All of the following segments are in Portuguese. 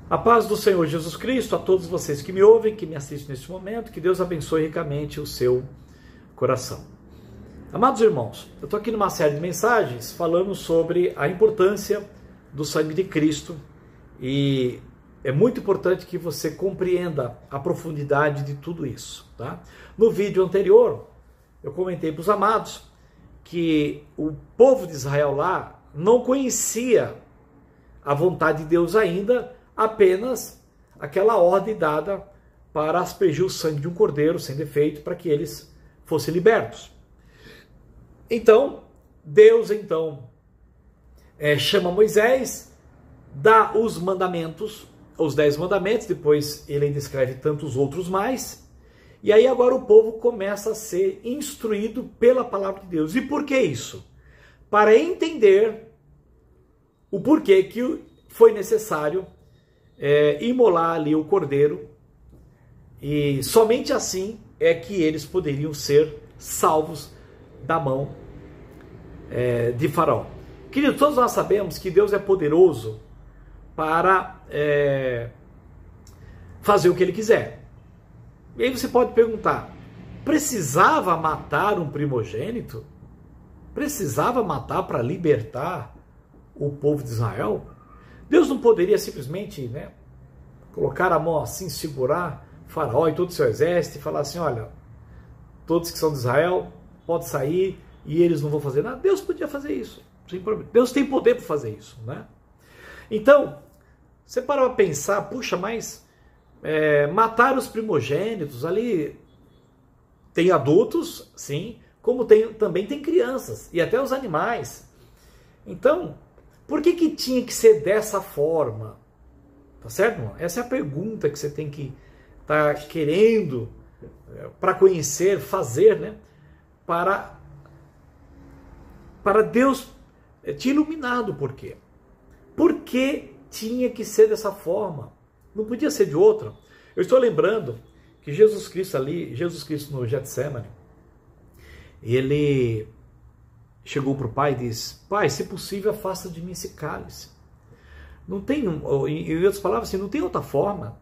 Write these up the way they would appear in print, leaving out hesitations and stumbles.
A paz do Senhor Jesus Cristo a todos vocês que me ouvem, que me assistem neste momento, que Deus abençoe ricamente o seu coração. Amados irmãos, eu estou aqui numa série de mensagens falando sobre a importância do sangue de Cristo e é muito importante que você compreenda a profundidade de tudo isso, tá? No vídeo anterior, eu comentei para os amados que o povo de Israel lá não conhecia a vontade de Deus ainda, apenas aquela ordem dada para aspergir o sangue de um cordeiro sem defeito para que eles fossem libertos. Então, Deus chama Moisés, dá os mandamentos, os 10 mandamentos, depois ele ainda escreve tantos outros mais, e aí agora o povo começa a ser instruído pela palavra de Deus. E por que isso? Para entender o porquê que foi necessário imolar ali o cordeiro, e somente assim é que eles poderiam ser salvos da mão de Faraó. Queridos, todos nós sabemos que Deus é poderoso para fazer o que ele quiser. E aí você pode perguntar, precisava matar um primogênito? Precisava matar para libertar o povo de Israel? Deus não poderia simplesmente colocar a mão assim, segurar Faraó e todo o seu exército e falar assim, olha, todos que são de Israel podem sair e eles não vão fazer nada? Deus podia fazer isso, sem problema. Deus tem poder para fazer isso, né? Então, você para pensar, puxa, mas matar os primogênitos ali, tem adultos, sim, como também tem crianças e até os animais. Então, por que tinha que ser dessa forma? Tá certo, irmão? Essa é a pergunta que você tem que estar querendo para conhecer, fazer, né? Para Deus te iluminar do porquê. Por que tinha que ser dessa forma? Não podia ser de outra. Eu estou lembrando que Jesus Cristo no Getsemane, ele chegou para o Pai e disse, Pai, se possível, afasta de mim esse cálice. Não tem, em outras palavras, assim, não tem outra forma,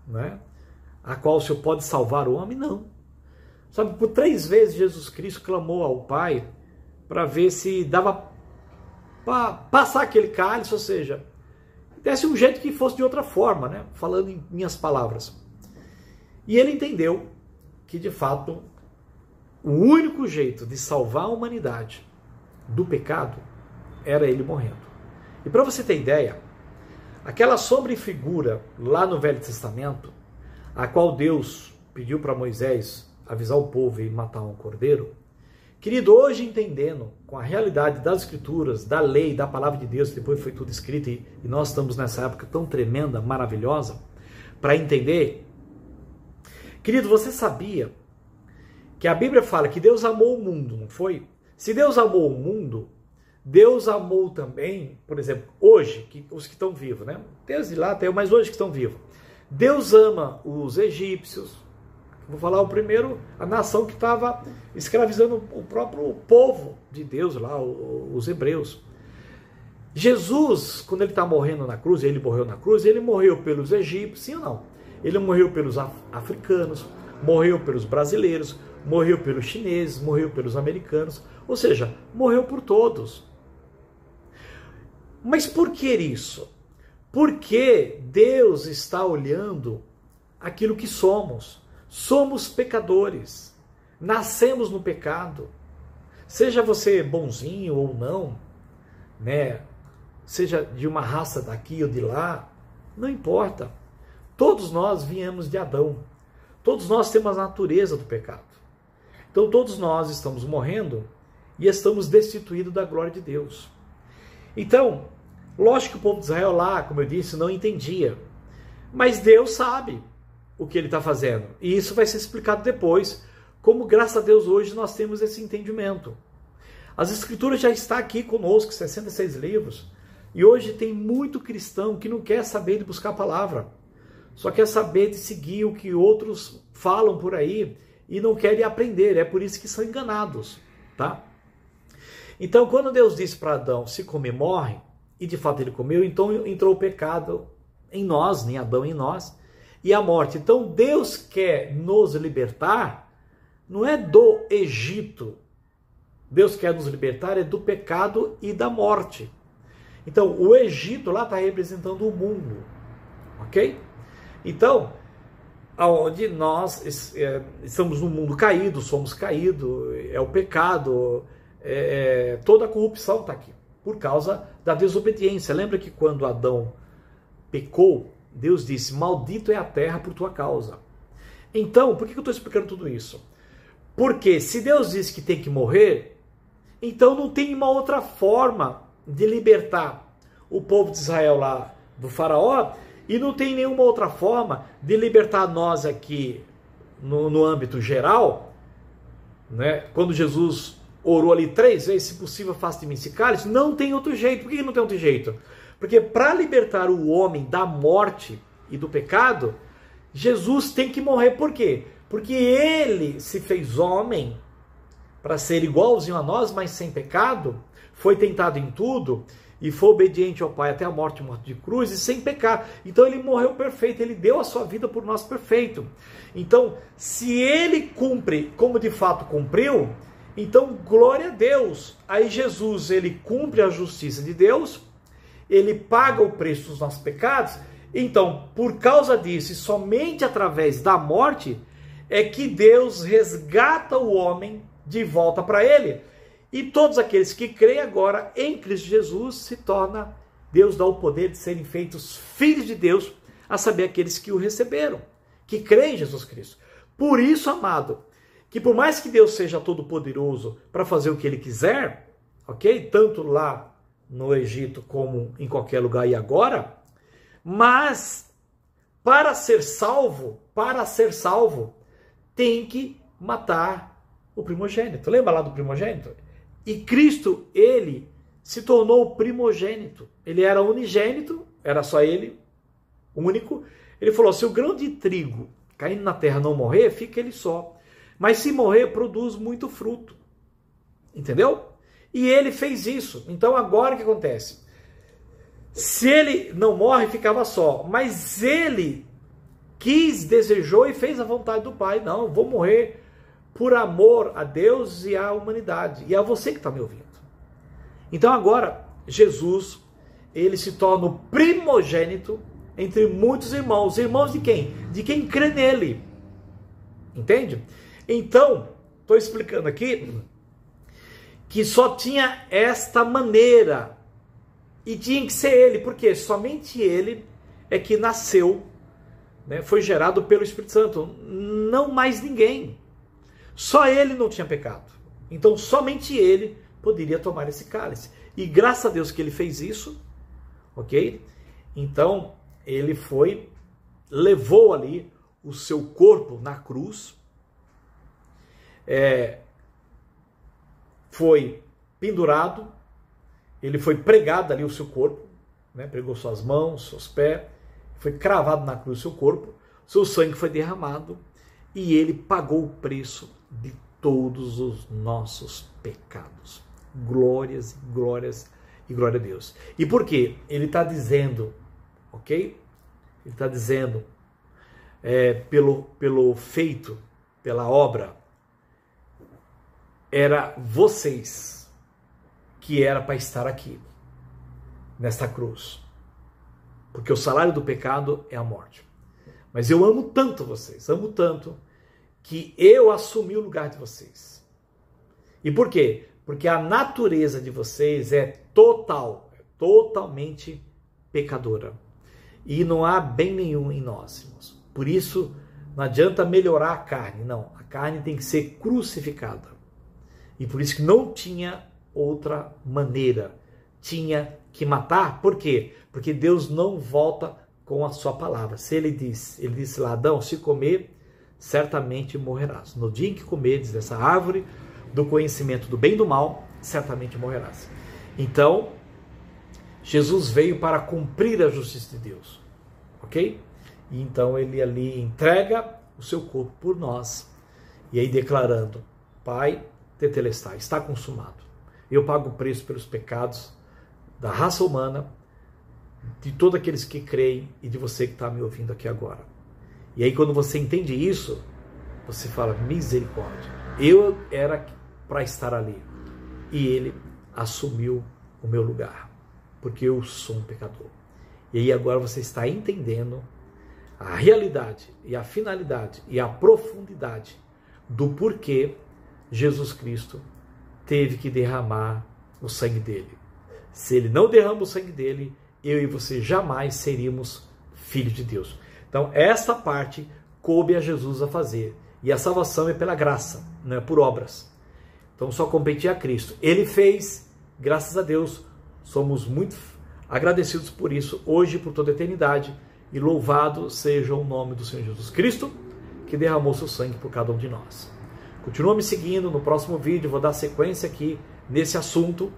né, a qual o Senhor pode salvar o homem? Não. Sabe, por 3 vezes Jesus Cristo clamou ao Pai para ver se dava para passar aquele cálice, ou seja, desse um jeito que fosse de outra forma, né, falando em minhas palavras. E ele entendeu que, de fato, o único jeito de salvar a humanidade do pecado era ele morrendo. E para você ter ideia, aquela sombra e figura lá no Velho Testamento, a qual Deus pediu para Moisés avisar o povo e matar um cordeiro, querido, hoje entendendo com a realidade das Escrituras, da lei, da palavra de Deus, depois foi tudo escrito e nós estamos nessa época tão tremenda, maravilhosa, para entender, querido, você sabia que a Bíblia fala que Deus amou o mundo, não foi? Se Deus amou o mundo, Deus amou também, por exemplo, hoje, os que estão vivos, né? Desde lá até, mas hoje que estão vivos. Deus ama os egípcios, vou falar o primeiro, a nação que estava escravizando o próprio povo de Deus lá, os hebreus. Jesus, quando ele está morrendo na cruz, ele morreu na cruz, ele morreu pelos egípcios, sim ou não? Ele morreu pelos africanos, morreu pelos brasileiros, morreu pelos chineses, morreu pelos americanos, ou seja, morreu por todos. Mas por que isso? Porque Deus está olhando aquilo que somos. Somos pecadores, nascemos no pecado. Seja você bonzinho ou não, né? Seja de uma raça daqui ou de lá, não importa. Todos nós viemos de Adão. Todos nós temos a natureza do pecado. Então todos nós estamos morrendo e estamos destituídos da glória de Deus. Então, lógico que o povo de Israel lá, como eu disse, não entendia. Mas Deus sabe o que ele está fazendo. E isso vai ser explicado depois, como graças a Deus hoje nós temos esse entendimento. As Escrituras já estão aqui conosco, 66 livros, e hoje tem muito cristão que não quer saber de buscar a palavra, só quer saber de seguir o que outros falam por aí e não querem aprender, é por isso que são enganados, tá? Então, quando Deus disse para Adão, se comer, morre, e de fato ele comeu, então entrou o pecado em nós, nem Adão em nós, e a morte. Então Deus quer nos libertar, não é do Egito. Deus quer nos libertar é do pecado e da morte. Então o Egito lá está representando o mundo, ok? Então, onde nós estamos num mundo caído, somos caídos, é o pecado, toda a corrupção está aqui, por causa da desobediência. Lembra que quando Adão pecou, Deus disse, maldito é a terra por tua causa. Então, por que eu estou explicando tudo isso? Porque se Deus disse que tem que morrer, então não tem uma outra forma de libertar o povo de Israel lá do faraó, e não tem nenhuma outra forma de libertar nós aqui no âmbito geral, né? Quando Jesus orou ali 3 vezes, se possível, faça de mim esse cálice, não tem outro jeito. Por que não tem outro jeito? Porque para libertar o homem da morte e do pecado, Jesus tem que morrer. Por quê? Porque ele se fez homem para ser igualzinho a nós, mas sem pecado, foi tentado em tudo e foi obediente ao Pai até a morte de cruz e sem pecar. Então ele morreu perfeito, ele deu a sua vida por nós perfeito. Então, se ele cumpre como de fato cumpriu, então glória a Deus. Aí Jesus, ele cumpre a justiça de Deus, ele paga o preço dos nossos pecados. Então, por causa disso, e somente através da morte, é que Deus resgata o homem de volta para ele. E todos aqueles que creem agora em Cristo Jesus se torna, Deus dá o poder de serem feitos filhos de Deus, a saber, aqueles que o receberam, que creem em Jesus Cristo. Por isso, amado, que por mais que Deus seja todo poderoso para fazer o que ele quiser, ok? Tanto lá no Egito como em qualquer lugar e agora, mas para ser salvo, tem que matar o primogênito. Lembra lá do primogênito? E Cristo, ele se tornou o primogênito. Ele era unigênito, era só ele, único. Ele falou, se o grão de trigo caindo na terra não morrer, fica ele só. Mas se morrer, produz muito fruto. Entendeu? E ele fez isso. Então agora o que acontece? Se ele não morre, ficava só. Mas ele quis, desejou e fez a vontade do Pai. Não, vou morrer por amor a Deus e à humanidade. E a você que está me ouvindo. Então agora, Jesus, ele se torna o primogênito entre muitos irmãos. Irmãos de quem? De quem crê nele. Entende? Então, estou explicando aqui que só tinha esta maneira. E tinha que ser ele, porque somente ele é que nasceu, né, foi gerado pelo Espírito Santo, não mais ninguém. Só ele não tinha pecado. Então somente ele poderia tomar esse cálice. E graças a Deus que ele fez isso, ok? Então ele foi, levou ali o seu corpo na cruz, foi pendurado, ele foi pregado ali o seu corpo, né? Pregou suas mãos, seus pés, foi cravado na cruz o seu corpo, seu sangue foi derramado e ele pagou o preço de todos os nossos pecados. Glórias, glórias e glória a Deus. E por quê? Ele está dizendo, ok? Ele está dizendo, pelo feito, pela obra, era vocês que era para estar aqui, nesta cruz. Porque o salário do pecado é a morte. Mas eu amo tanto vocês, amo tanto, que eu assumi o lugar de vocês. E por quê? Porque a natureza de vocês é totalmente pecadora. E não há bem nenhum em nós, irmãos. Por isso, não adianta melhorar a carne, não. A carne tem que ser crucificada. E por isso que não tinha outra maneira. Tinha que matar. Por quê? Porque Deus não volta com a sua palavra. Se ele disse lá, Adão, se comer, certamente morrerás. No dia em que comeres dessa árvore do conhecimento do bem e do mal, certamente morrerás. Então, Jesus veio para cumprir a justiça de Deus. Ok? E então ele ali entrega o seu corpo por nós. E aí declarando, Pai, tetelestai, está consumado. Eu pago o preço pelos pecados da raça humana, de todos aqueles que creem e de você que está me ouvindo aqui agora. E aí quando você entende isso, você fala, misericórdia, eu era para estar ali e ele assumiu o meu lugar, porque eu sou um pecador. E aí agora você está entendendo a realidade e a finalidade e a profundidade do porquê Jesus Cristo teve que derramar o sangue dele. Se ele não derrama o sangue dele, eu e você jamais seríamos filhos de Deus. Então essa parte coube a Jesus a fazer. E a salvação é pela graça, não é por obras. Então só competia a Cristo. Ele fez, graças a Deus, somos muito agradecidos por isso, hoje e por toda a eternidade. E louvado seja o nome do Senhor Jesus Cristo, que derramou seu sangue por cada um de nós. Continua me seguindo, no próximo vídeo vou dar sequência aqui nesse assunto,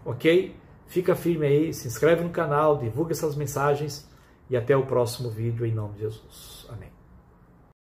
ok? Fica firme aí, se inscreve no canal, divulga essas mensagens e até o próximo vídeo em nome de Jesus. Amém.